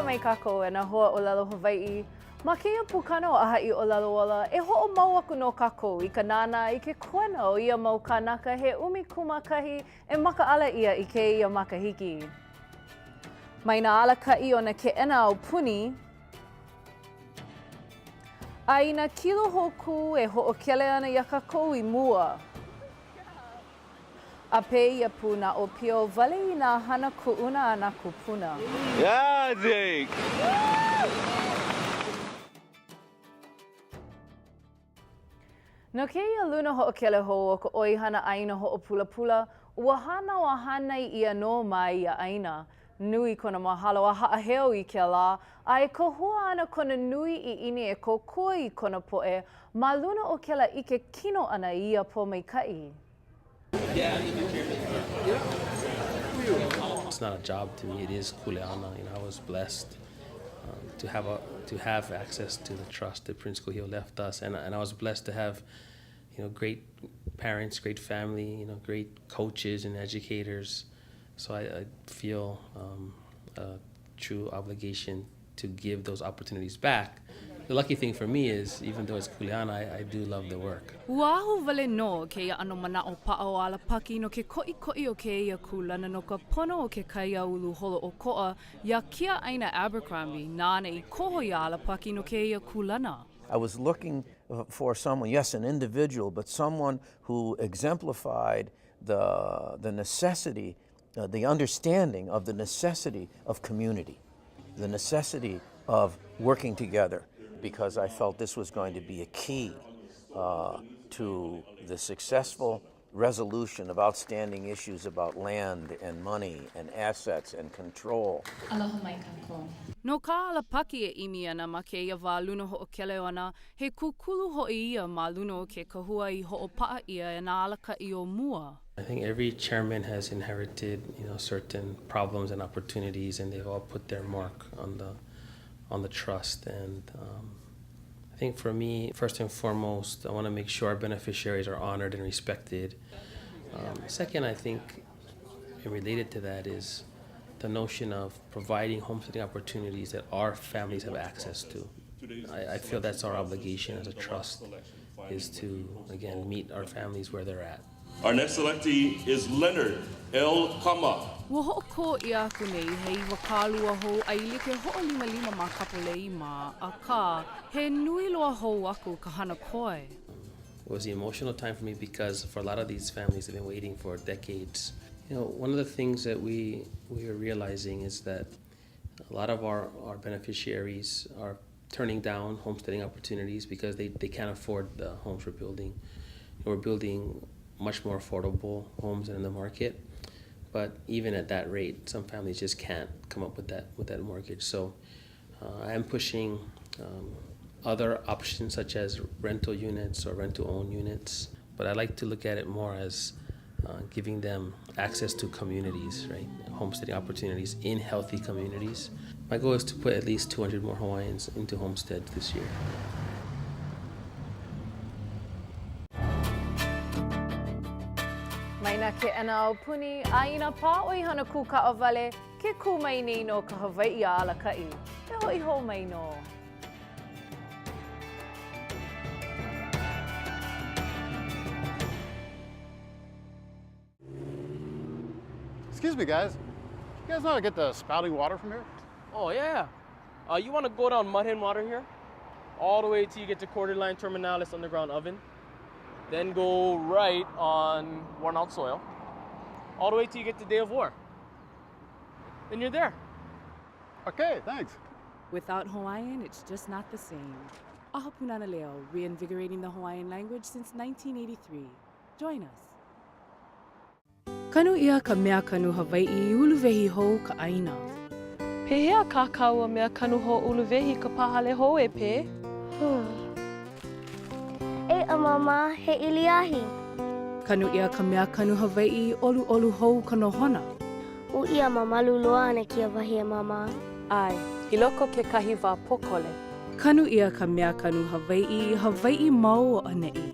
mai kākou e nā hoa ʻŌlelo Hawaiʻi. Ma keia pukana o ʻāhaʻi ʻŌlelo ola, e hoʻomau aku no kākou I ka nāna I ke koena o ia mau kānaka he ʻumikūmākahi e makaʻala ia I kēia makahiki. Mai nā alakaʻi o na keʻena o puni, a I nā kilo hoku e hoʻokele ana ia kākou I mua. A pei ia puna o pio wale I nā hana kuʻuna a nā kupuna. Yeah, Jake! No keia luna hoʻokele hou o ka ʻoihana ʻaina hoʻopulapula, ua hana ia no mai ia ʻaina. Nui kona mahalo a haʻaheo I ke lā, a e kohua ana kona nui I ʻini e kokua I kona poʻe, ma luna o ke la ike kino ana ia po maikaʻi. It's not a job to me, it is kuleana. You know, I was blessed to have access to the trust that Prince Kuhio left us, and I was blessed to have, you know, great parents, great family, you know, great coaches and educators. So I feel a true obligation to give those opportunities back. The lucky thing for me is, even though it's kuleana, I do love the work. Ua ahu wale no keia ano mana o paʻa o Alapaki no ke koʻikoʻi o keia kulana no ka pono o ke kaiaulu holo o koʻa ia kia ʻaina Abercrombie nāne I koho ia Alapaki no keia kulana. I was looking for someone, yes, an individual, but someone who exemplified the necessity, the understanding of the necessity of community, the necessity of working together, because I felt this was going to be a key to the successful resolution of outstanding issues about land and money and assets and control. Aloha mai kākou. No ka Alapaki e imi ana ma keia wā luna hoʻokele ana, he kukulu hoʻi ia ma luna o ke kahua I hoʻopaʻa ia e nā alakaʻi o mua. I think every chairman has inherited, you know, certain problems and opportunities, and they've all put their mark on the trust. And I think for me, first and foremost, I want to make sure our beneficiaries are honored and respected. Second, I think, and related to that, is the notion of providing homesteading opportunities that our families have access to. I feel that's our obligation as a trust, is to, again, meet our families where they're at. Our next selectee is Leonard L. Kama. Ua hoʻoko I aku nei hei wakalua hou ai like hoʻolima ma kapolei ma a ka he nui loa hou aku ka hana koe. It was an emotional time for me because for a lot of these families have been waiting for decades. You know, one of the things that we are realizing is that a lot of our beneficiaries are turning down homesteading opportunities because they can't afford the homes we're building. We're building much more affordable homes in the market, but even at that rate, some families just can't come up with that mortgage. So I am pushing other options such as rental units or rent-to-own units, but I like to look at it more as giving them access to communities, right? Homesteading opportunities in healthy communities. My goal is to put at least 200 more Hawaiians into homesteads this year. Mai nā keʻena o puni, a I nā pāʻoihana kūkaʻa wale, ke kū mai nei no ka Hawaiʻi a alakaʻi. E hoi hou mai no. Excuse me, guys. You guys know how to get the spouting water from here? Oh, yeah. You want to go down Mud Hen Water here, all the way till you get to Quarter Line Terminalis Underground Oven. Then go right on Worn Out Soil, all the way till you get to Day of War. Then you're there. Okay, thanks. Without Hawaiian, it's just not the same. ʻAhapuna leo, reinvigorating the Hawaiian language since 1983. Join us. Kanu ia ka mea kanu Hawaiʻi uluwehi hou ka ʻaina. Pehea kākau a mea kanu ho uluwehi ka pahale hou e pē? E a mama he iliahi. Kanu ia ka mea kanu Hawaiʻi olu hou ka nohona. U ia mamalu loa ana kia wahi e mama. Ai, I loko ke kahi wā pokole. Kanu ia ka mea kanu Hawaiʻi mau o Aneʻi.